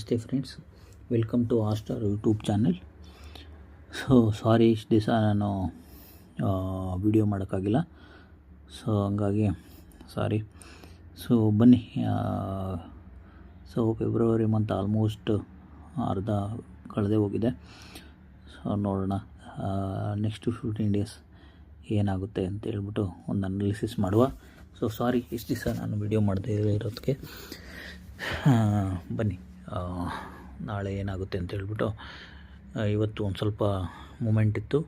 ನಮಸ್ತೆ friends, welcome to ಆಸ್ಟಾರ್ YouTube channel. So sorry, ಇಷ್ಟು ದಿವಸ ನಾನು ವಿಡಿಯೋ ಮಾಡೋಕ್ಕಾಗಿಲ್ಲ. ಸೊ ಹಂಗಾಗಿ ಸಾರಿ. ಸೊ ಬನ್ನಿ, ಸೊ ಫೆಬ್ರವರಿ ಮಂತ್ ಆಲ್ಮೋಸ್ಟ್ ಅರ್ಧ ಕಳೆದೇ ಹೋಗಿದೆ. ಸೊ ನೋಡೋಣ ನೆಕ್ಸ್ಟು 15 ಡೇಸ್ ಏನಾಗುತ್ತೆ ಅಂತ ಹೇಳ್ಬಿಟ್ಟು ಒಂದು ಅನಾಲಿಸಿಸ್ ಮಾಡುವ. ಸೊ ಸಾರಿ, ಇಷ್ಟು ದಿವಸ ನಾನು ವಿಡಿಯೋ ಮಾಡದೇ ಇರೋದಕ್ಕೆ. ಬನ್ನಿ, ನಾಳೆ ಏನಾಗುತ್ತೆ ಅಂತ ಹೇಳ್ಬಿಟ್ಟು ಇವತ್ತು ಒಂದು ಸ್ವಲ್ಪ ಮೂಮೆಂಟ್ ಇತ್ತು.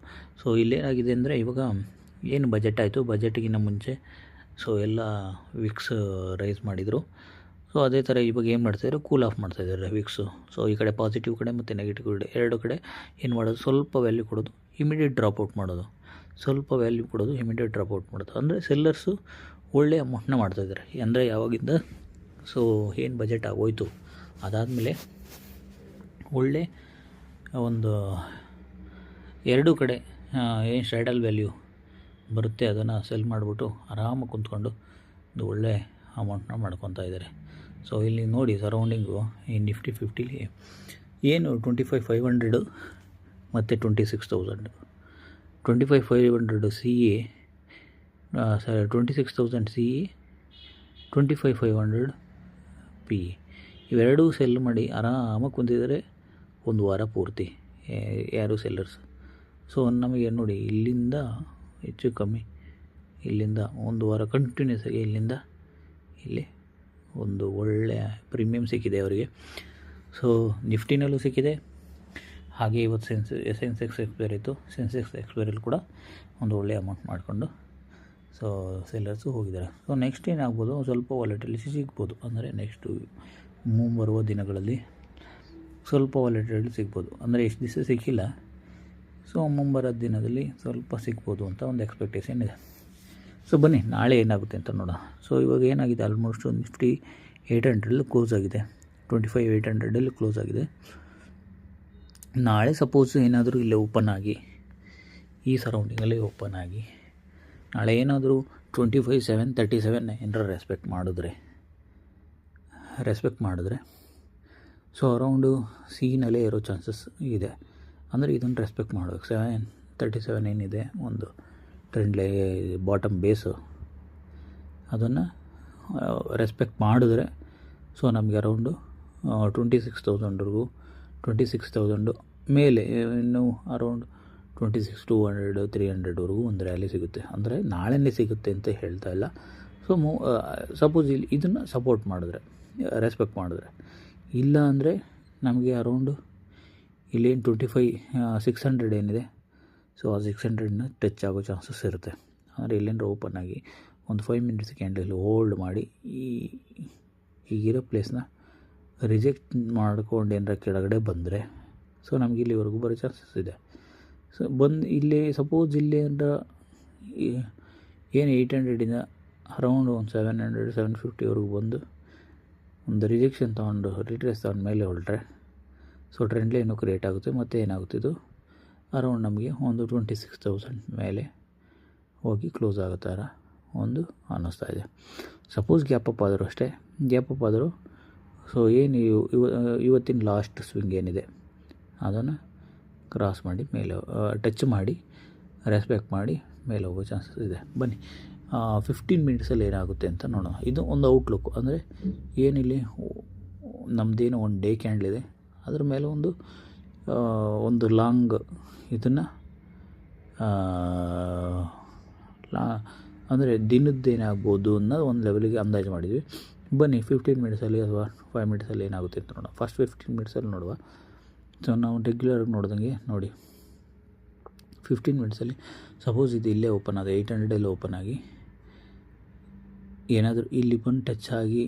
ಸೊ ಇಲ್ಲೇನಾಗಿದೆ ಅಂದರೆ, ಇವಾಗ ಏನು ಬಜೆಟ್ ಆಯಿತು, ಬಜೆಟ್ಗಿಂತ ಮುಂಚೆ ಸೊ ಎಲ್ಲ ವಿಕ್ಸ್ ರೈಸ್ ಮಾಡಿದರು. ಸೊ ಅದೇ ಥರ ಇವಾಗ ಏನು ಮಾಡ್ತಾಯಿದ್ದಾರೆ, ಕೂಲ್ ಆಫ್ ಮಾಡ್ತಾಯಿದ್ದಾರೆ ವಿಕ್ಸು. ಸೊ ಈ ಕಡೆ ಪಾಸಿಟಿವ್ ಕಡೆ ಮತ್ತು ನೆಗೆಟಿವ್ ಕಡೆ ಎರಡು ಕಡೆ ಏನು ಮಾಡೋದು, ಸ್ವಲ್ಪ ವ್ಯಾಲ್ಯೂ ಕೊಡೋದು, ಇಮಿಡಿಯೇಟ್ ಡ್ರಾಪ್ಔಟ್ ಮಾಡೋದು, ಸ್ವಲ್ಪ ವ್ಯಾಲ್ಯೂ ಕೊಡೋದು, ಇಮಿಡಿಯೇಟ್ ಡ್ರಾಪ್ಔಟ್ ಮಾಡೋದು. ಅಂದರೆ ಸೆಲ್ಲರ್ಸು ಒಳ್ಳೆ ಅಮೌಂಟ್ನ ಮಾಡ್ತಾಯಿದ್ದಾರೆ. ಅಂದರೆ ಯಾವಾಗಿಂದ ಸೊ ಏನು ಬಜೆಟ್ ಆಗೋಯ್ತು ಅದಾದಮೇಲೆ ಒಳ್ಳೆ ಒಂದು ಎರಡೂ ಕಡೆ ಏನು ಸ್ಟ್ರೈಡಲ್ ವ್ಯಾಲ್ಯೂ ಬರುತ್ತೆ ಅದನ್ನು ಸೆಲ್ ಮಾಡಿಬಿಟ್ಟು ಆರಾಮಾಗಿ ಕುಂತ್ಕೊಂಡು ಒಂದು ಒಳ್ಳೆ ಅಮೌಂಟ್ನ ಮಾಡ್ಕೊತಾ ಇದ್ದಾರೆ. ಸೊ ಇಲ್ಲಿ ನೋಡಿ, ಸರೌಂಡಿಂಗು ಈ ನಿಫ್ಟಿ 50ಲಿ ಏನು 25,500 ಮತ್ತು 26,000, 25,500 CA, 26,000 CA, 25,500 PE, ಇವೆರಡೂ ಸೆಲ್ ಮಾಡಿ ಆರಾಮಾಗಿ ಕುಂತಿದ್ದಾರೆ ಒಂದು ವಾರ ಪೂರ್ತಿ ಯಾರು ಸೆಲ್ಲರ್ಸ್. ಸೊ ನಮಗೆ ನೋಡಿ, ಇಲ್ಲಿಂದ ಹೆಚ್ಚು ಕಮ್ಮಿ ಇಲ್ಲಿಂದ ಒಂದು ವಾರ ಕಂಟಿನ್ಯೂಸ್ ಆಗಿ ಇಲ್ಲಿಂದ ಇಲ್ಲಿ ಒಂದು ಒಳ್ಳೆಯ ಪ್ರೀಮಿಯಮ್ ಸಿಕ್ಕಿದೆ ಅವರಿಗೆ. ಸೊ ನಿಫ್ಟಿನಲ್ಲೂ ಸಿಕ್ಕಿದೆ, ಹಾಗೆ ಇವತ್ತು ಸೆನ್ಸೆಕ್ಸ್ ಎಕ್ಸ್ಪೈರ್ ಇತ್ತು, ಸೆನ್ಸೆಕ್ಸ್ ಎಕ್ಸ್ಪೈರಲ್ಲಿ ಕೂಡ ಒಂದು ಒಳ್ಳೆಯ ಅಮೌಂಟ್ ಮಾಡಿಕೊಂಡು ಸೊ ಸೆಲ್ಲರ್ಸು ಹೋಗಿದ್ದಾರೆ. ಸೊ ನೆಕ್ಸ್ಟ್ ಏನಾಗ್ಬೋದು, ಸ್ವಲ್ಪ ವಾಲಟಿಲಿಟಿ ಸಿಗ್ಬೋದು. ಅಂದರೆ ನೆಕ್ಸ್ಟು ಮುಂಬರುವ ದಿನಗಳಲ್ಲಿ ಸ್ವಲ್ಪ ವಾಲಟಿಲಿಟಿ ಸಿಗ್ಬೋದು. ಅಂದರೆ ಎಷ್ಟು ದಿವಸ ಸಿಕ್ಕಿಲ್ಲ, ಸೊ ಮುಂಬರೋ ದಿನದಲ್ಲಿ ಸ್ವಲ್ಪ ಸಿಗ್ಬೋದು ಅಂತ ಒಂದು ಎಕ್ಸ್ಪೆಕ್ಟೇಷನ್ ಇದೆ. ಸೊ ಬನ್ನಿ, ನಾಳೆ ಏನಾಗುತ್ತೆ ಅಂತ ನೋಡೋಣ. ಸೊ ಇವಾಗ ಏನಾಗಿದೆ, ಆಲ್ಮೋಸ್ಟ್ ನಿಫ್ಟಿ 800 ಕ್ಲೋಸ್ ಆಗಿದೆ, 25,800 ಕ್ಲೋಸ್ ಆಗಿದೆ. ನಾಳೆ ಸಪೋಸ್ ಏನಾದರೂ ಇಲ್ಲೇ ಓಪನ್ ಆಗಿ, ಈ ಸರೌಂಡಿಂಗಲ್ಲಿ ಓಪನ್ ಆಗಿ ನಾಳೆ ಏನಾದರೂ 25,737 ಏನಾರ ರೆಸ್ಪೆಕ್ಟ್ ಮಾಡಿದ್ರೆ ಸೊ ಅರೌಂಡು ಸಿನಲ್ಲೇ ಇರೋ ಚಾನ್ಸಸ್ ಇದೆ. ಅಂದರೆ ಇದನ್ನು ರೆಸ್ಪೆಕ್ಟ್ ಮಾಡಬೇಕು. 737 ಏನಿದೆ, ಒಂದು ಟ್ರೆಂಡ್ ಬಾಟಮ್ ಬೇಸು, ಅದನ್ನು ರೆಸ್ಪೆಕ್ಟ್ ಮಾಡಿದ್ರೆ ಸೊ ನಮಗೆ ಅರೌಂಡು 26,000ವರೆಗೂ, 26,000 ಮೇಲೆ ಇನ್ನೂ ಅರೌಂಡ್ 26,200, 300ವರೆಗೂ ಒಂದು ರ್ಯಾಲಿ ಸಿಗುತ್ತೆ. ಅಂದರೆ ನಾಳೆನೇ ಸಿಗುತ್ತೆ ಅಂತ ಹೇಳ್ತಾ ಇಲ್ಲ. ಸೊ ಸಪೋಸ್ ಇಲ್ಲಿ ಇದನ್ನು ಸಪೋರ್ಟ್ ಮಾಡಿದ್ರೆ, ರೆಸ್ಪೆಕ್ಟ್ ಮಾಡಿದ್ರೆ, ಇಲ್ಲ ಅಂದರೆ ನಮಗೆ ಅರೌಂಡು ಇಲ್ಲೇನು 25,600 ಏನಿದೆ, ಸೊ ಆ 600ನ ಟಚ್ ಆಗೋ ಚಾನ್ಸಸ್ ಇರುತ್ತೆ. ಅಂದರೆ ಇಲ್ಲೇನಾರ ಓಪನ್ ಆಗಿ ಒಂದು 5 ಮಿನಿಟ್ಸ್ ಕ್ಯಾಂಡಲ್ ಹೋಲ್ಡ್ ಮಾಡಿ ಈಗಿರೋ ಪ್ಲೇಸ್ನ ರಿಜೆಕ್ಟ್ ಮಾಡ್ಕೊಂಡು ಏನಾರ ಕೆಳಗಡೆ ಬಂದರೆ ಸೊ ನಮಗೆ ಇಲ್ಲಿವರೆಗೂ ಬರೋ ಚಾನ್ಸಸ್ ಇದೆ. ಸೊ ಇಲ್ಲಿ ಸಪೋಸ್ ಇಲ್ಲಿ ಅಂದ್ರೆ ಏನು 800ಇಂದ ಅರೌಂಡ್ ಒಂದು 700, 750ವರೆಗೂ ಬಂದು ಒಂದು ರಿಜೆಕ್ಷನ್ ತೊಗೊಂಡು ರಿಟ್ರೇಸ್ ತೊಗೊಂಡು ಮೇಲೆ ಹೊರಟ್ರೆ ಸೊ ಟ್ರೆಂಡ್ ಲೈನು ಕ್ರಿಯೇಟ್ ಆಗುತ್ತೆ. ಮತ್ತು ಏನಾಗುತ್ತೆ, ಇದು ಅರೌಂಡ್ ನಮಗೆ ಒಂದು 26,000 ಮೇಲೆ ಹೋಗಿ ಕ್ಲೋಸ್ ಆಗೋ ಥರ ಒಂದು ಅನ್ನಿಸ್ತಾ ಇದೆ. ಸಪೋಸ್ ಗ್ಯಾಪ್ ಅಪ್ ಆದರೂ ಅಷ್ಟೇ, ಗ್ಯಾಪ್ ಅಪ್ ಆದರೂ ಸೊ ಏನು ಇವತ್ತಿನ ಲಾಸ್ಟ್ ಸ್ವಿಂಗ್ ಏನಿದೆ ಅದನ್ನು ಕ್ರಾಸ್ ಮಾಡಿ ಮೇಲೆ ಟಚ್ ಮಾಡಿ ರೆಸ್ಪೆಕ್ಟ್ ಮಾಡಿ ಮೇಲೆ ಹೋಗೋ ಚಾನ್ಸಸ್ ಇದೆ. ಬನ್ನಿ 15 ಮಿನಿಟ್ಸಲ್ಲಿ ಏನಾಗುತ್ತೆ ಅಂತ ನೋಡೋಣ. ಇದು ಒಂದು ಔಟ್ಲುಕ್. ಅಂದರೆ ಏನಿಲ್ಲಿ ನಮ್ಮದೇನು ಒಂದು ಡೇ ಕ್ಯಾಂಡಲ್ ಇದೆ, ಅದ್ರ ಮೇಲೆ ಒಂದು ಲಾಂಗ್ ಇದನ್ನು ಅಂದರೆ ದಿನದ್ದೇನಾಗ್ಬೋದು ಅನ್ನೋದು ಒಂದು ಲೆವೆಲಿಗೆ ಅಂದಾಜು ಮಾಡಿದ್ವಿ. ಬನ್ನಿ 15 ಮಿನಿಟ್ಸಲ್ಲಿ ಅಥವಾ 5 ಮಿನಿಟ್ಸಲ್ಲಿ ಏನಾಗುತ್ತೆ ಅಂತ ನೋಡೋಣ. ಫಸ್ಟ್ 15 ಮಿನಿಟ್ಸಲ್ಲಿ ನೋಡುವ. ಸೊ ನಾವು ರೆಗ್ಯುಲರಾಗಿ ನೋಡ್ದಂಗೆ ನೋಡಿ, 15 ಮಿನಿಟ್ಸಲ್ಲಿ ಸಪೋಸ್ ಇದು ಇಲ್ಲೇ ಓಪನ್ ಆದ 800 ಓಪನ್ ಆಗಿ ಏನಾದರೂ ಇಲ್ಲಿ ಬಂದು ಟಚ್ ಆಗಿ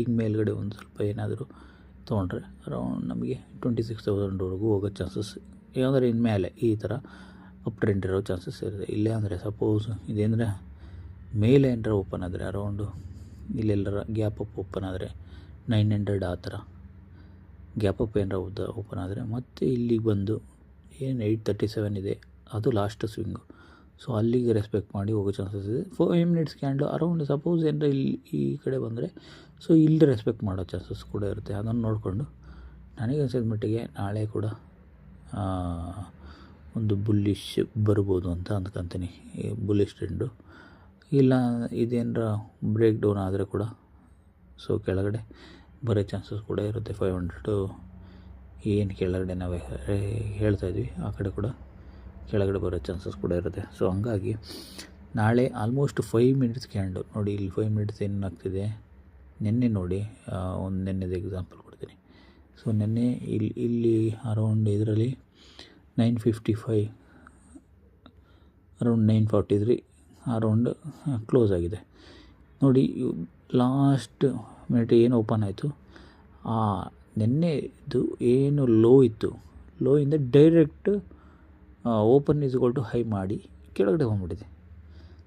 ಈಗ ಮೇಲ್ಗಡೆ ಒಂದು ಸ್ವಲ್ಪ ಏನಾದರೂ ತೊಗೊಂಡ್ರೆ ಅರೌಂಡ್ ನಮಗೆ 26,000ವರೆಗೂ ಹೋಗೋ ಚಾನ್ಸಸ್, ಯಾವ್ದಾರು ಇನ್ಮೇಲೆ ಈ ಥರ ಅಪ್ ಟ್ರೆಂಡ್ ಇರೋ ಚಾನ್ಸಸ್ ಇರುತ್ತೆ. ಇಲ್ಲೇ ಅಂದರೆ ಸಪೋಸ್ ಇದೇಂದರೆ ಮೇಲೆ ಏನಾರ ಓಪನ್ ಆದರೆ ಅರೌಂಡು ಇಲ್ಲೆಲ್ಲರ ಗ್ಯಾಪ್ ಅಪ್ ಓಪನ್ ಆದರೆ 900 ಆ ಥರ ಗ್ಯಾಪ್ ಅಪ್ ಏನಾರ ಓಪನ್ ಆದರೆ ಮತ್ತೆ ಇಲ್ಲಿಗೆ ಬಂದು ಏನು 837 ಇದೆ, ಅದು ಲಾಸ್ಟ್ ಸ್ವಿಂಗು. ಸೊ ಅಲ್ಲಿಗೆ ರೆಸ್ಪೆಕ್ಟ್ ಮಾಡಿ ಹೋಗೋ ಚಾನ್ಸಸ್ ಇದೆ. 5 ಮಿನಿಟ್ಸ್ ಕ್ಯಾಂಡಲ್ ಅರೌಂಡ್ ಸಪೋಸ್ ಏನಾರ ಇಲ್ಲಿ ಈ ಕಡೆ ಬಂದರೆ ಸೊ ಇಲ್ಲಿ ರೆಸ್ಪೆಕ್ಟ್ ಮಾಡೋ ಚಾನ್ಸಸ್ ಕೂಡ ಇರುತ್ತೆ. ಅದನ್ನು ನೋಡಿಕೊಂಡು ನನಗೆ ಅನಿಸಿದ ಮಟ್ಟಿಗೆ ನಾಳೆ ಕೂಡ ಒಂದು ಬುಲ್ಲಿಶ್ ಬರ್ಬೋದು ಅಂತ ಅಂದ್ಕೊತೀನಿ. ಈ ಬುಲ್ಲಿಶ್ ಟ್ರೆಂಡು ಇಲ್ಲ ಇದೇನಾರ ಬ್ರೇಕ್ ಡೌನ್ ಆದರೆ ಕೂಡ ಸೊ ಕೆಳಗಡೆ ಬರೋ ಚಾನ್ಸಸ್ ಕೂಡ ಇರುತ್ತೆ. 500 ಏನು ಕೆಳಗಡೆ ನಾವು ಹೇಳ್ತಾಯಿದ್ವಿ ಆ ಕಡೆ ಕೂಡ ಕೆಳಗಡೆ ಬರೋ ಚಾನ್ಸಸ್ ಕೂಡ ಇರುತ್ತೆ. ಸೊ ಹಂಗಾಗಿ ನಾಳೆ ಆಲ್ಮೋಸ್ಟ್ 5 ಮಿನಿಟ್ಸ್ ಕ್ಯಾಂಡಲ್ ನೋಡಿ, ಇಲ್ಲಿ 5 ಮಿನಿಟ್ಸ್ ಏನಾಗ್ತಿದೆ ನಿನ್ನೆ ನೋಡಿ, ಒಂದು ನಿನ್ನೆದು ಎಕ್ಸಾಂಪಲ್ ಕೊಡ್ತೀನಿ. ಸೊ ನಿನ್ನೆ ಇಲ್ಲಿ ಅರೌಂಡ್ ಇದರಲ್ಲಿ 9:55 ಅರೌಂಡ್ 9:43 ಅರೌಂಡ್ ಕ್ಲೋಸ್ ಆಗಿದೆ ನೋಡಿ. ಲಾಸ್ಟ್ ಮಿನಿಟ್ ಏನು ಓಪನ್ ಆಯಿತು, ನಿನ್ನೆದು ಏನು ಲೋ ಇತ್ತು, ಲೋಯಿಂದ ಡೈರೆಕ್ಟ್ ಓಪನ್ ಈಸ್ಗೊಲ್ ಟು ಹೈ ಮಾಡಿ ಕೆಳಗಡೆ ಹೋಗ್ಬಿಟ್ಟಿದೆ.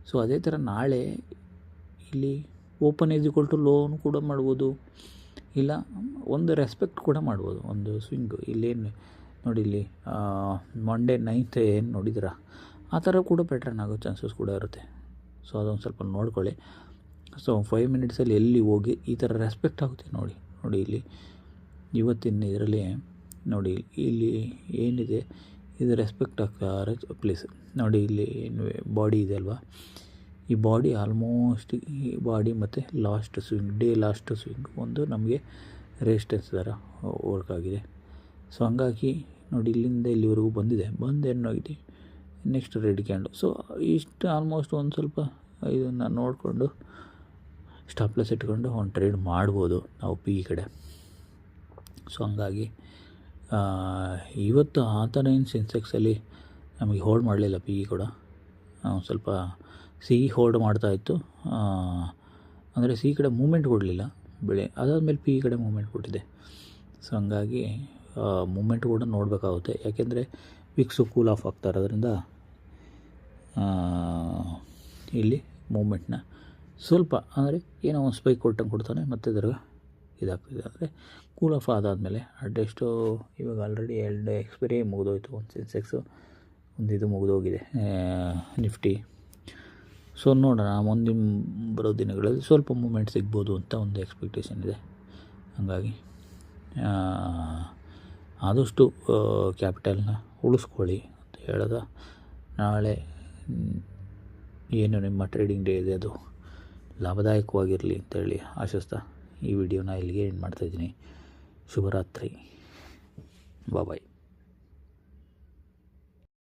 ಸೊ ಅದೇ ಥರ ನಾಳೆ ಇಲ್ಲಿ ಓಪನ್ ಈಸ್ಗೊಲ್ ಟು ಲೋನು ಕೂಡ ಮಾಡ್ಬೋದು, ಇಲ್ಲ ಒಂದು ರೆಸ್ಪೆಕ್ಟ್ ಕೂಡ ಮಾಡ್ಬೋದು, ಒಂದು ಸ್ವಿಂಗು ಇಲ್ಲೇನು ನೋಡಿ, ಇಲ್ಲಿ ಮಂಡೇ 9th ಏನು ನೋಡಿದಿರ ಆ ಥರ ಕೂಡ ಪ್ಯಾಟ್ರನ್ ಆಗೋ ಚಾನ್ಸಸ್ ಕೂಡ ಇರುತ್ತೆ. ಸೊ ಅದೊಂದು ಸ್ವಲ್ಪ ನೋಡ್ಕೊಳ್ಳಿ. ಸೊ 5 ಮಿನಿಟ್ಸಲ್ಲಿ ಎಲ್ಲಿ ಹೋಗಿ ಈ ಥರ ರೆಸ್ಪೆಕ್ಟ್ ಆಗುತ್ತೆ ನೋಡಿ. ಇಲ್ಲಿ ಇವತ್ತಿನ ಇದರಲ್ಲಿ ನೋಡಿ, ಇಲ್ಲಿ ಏನಿದೆ ಇದು ರೆಸ್ಪೆಕ್ಟ್ ಆಗ್ತಾರೆ ಪ್ಲೇಸ್ ನೋಡಿ. ಇಲ್ಲಿ ಏನು ಬಾಡಿ ಇದೆ ಅಲ್ವಾ, ಈ ಬಾಡಿ ಆಲ್ಮೋಸ್ಟ್ ಈ ಬಾಡಿ ಮತ್ತು ಲಾಸ್ಟ್ ಸ್ವಿಂಗ್ ಒಂದು ನಮಗೆ ರೆಸಿಸ್ಟೆನ್ಸ್ ಥರ ವರ್ಕ್ ಆಗಿದೆ. ಸೊ ಹಂಗಾಗಿ ನೋಡಿ, ಇಲ್ಲಿಂದ ಇಲ್ಲಿವರೆಗೂ ಬಂದು ಏನಾಗಿದೆ ನೆಕ್ಸ್ಟ್ ರೆಡ್ ಕ್ಯಾಂಡಲ್. ಸೊ ಇಷ್ಟು ಆಲ್ಮೋಸ್ಟ್ ಒಂದು ಸ್ವಲ್ಪ ಇದನ್ನು ನೋಡಿಕೊಂಡು ಸ್ಟಾಪ್ ಲಾಸ್ ಇಟ್ಕೊಂಡು ಒಂದು ಟ್ರೇಡ್ ಮಾಡ್ಬೋದು ನಾವು ಪಿ ಇ ಕಡೆ. ಸೊ ಹಂಗಾಗಿ ಇವತ್ತು ಆ ಥರ ಏನು ಸೆನ್ಸೆಕ್ಸಲ್ಲಿ ನಮಗೆ ಹೋಲ್ಡ್ ಮಾಡಲಿಲ್ಲ ಪಿ ಇ ಕೂಡ, ಸ್ವಲ್ಪ ಸಿ ಹೋಲ್ಡ್ ಮಾಡ್ತಾಯಿತ್ತು. ಅಂದರೆ ಸಿ ಕಡೆ ಮೂಮೆಂಟ್ ಕೊಡಲಿಲ್ಲ ಬೆಳೆ, ಅದಾದಮೇಲೆ ಪಿ ಇ ಕಡೆ ಮೂಮೆಂಟ್ ಕೊಟ್ಟಿದೆ. ಸೊ ಹಂಗಾಗಿ ಮೂಮೆಂಟ್ ಕೂಡ ನೋಡಬೇಕಾಗುತ್ತೆ, ಯಾಕೆಂದರೆ ವಿಕ್ಸು ಕೂಲ್ ಆಫ್ ಆಗ್ತಾ ಇರೋದ್ರಿಂದ ಇಲ್ಲಿ ಮೂಮೆಂಟ್ನ ಸ್ವಲ್ಪ ಅಂದರೆ ಏನೋ ಒಂದು ಸ್ಪೈಕ್ ಕೊಡ್ತಾನೆ ಮತ್ತು ಇದ್ರಾಗ ಇದಾಗ್ತಿದೆ. ಅಂದರೆ ಕೂಲ್ ಆಫ್ ಆದಾದಮೇಲೆ ಅಟ್ಲೀಸ್ಟು ಇವಾಗ ಆಲ್ರೆಡಿ 2 ಎಕ್ಸ್ಪೈರಿ ಮುಗಿದೋಯ್ತು, ಒಂದು ಸೆನ್ಸೆಕ್ಸು ಒಂದು ಇದು ಮುಗಿದೋಗಿದೆ ನಿಫ್ಟಿ. ಸೊ ನೋಡೋಣ ಮುಂದಿನ ಬರೋ ದಿನಗಳಲ್ಲಿ ಸ್ವಲ್ಪ ಮೂಮೆಂಟ್ ಸಿಗ್ಬೋದು ಅಂತ ಒಂದು ಎಕ್ಸ್ಪೆಕ್ಟೇಷನ್ ಇದೆ. ಹಾಗಾಗಿ ಆದಷ್ಟು ಕ್ಯಾಪಿಟಲ್ನ ಉಳಿಸ್ಕೊಳ್ಳಿ ಅಂತ ಹೇಳೋದ. ನಾಳೆ ಏನು ನಿಮ್ಮ ಟ್ರೇಡಿಂಗ್ ಡೇ ಇದೆ ಅದು ಲಾಭದಾಯಕವಾಗಿರಲಿ ಅಂತೇಳಿ ಆಶಿಸ್ತಾ ಈ ವಿಡಿಯೋನ ಇಲ್ಲಿಗೆ ಎಂಡ್ ಮಾಡ್ತಾಯಿದ್ದೀನಿ. ಶುಭರಾತ್ರಿ, ಬಾಯ್.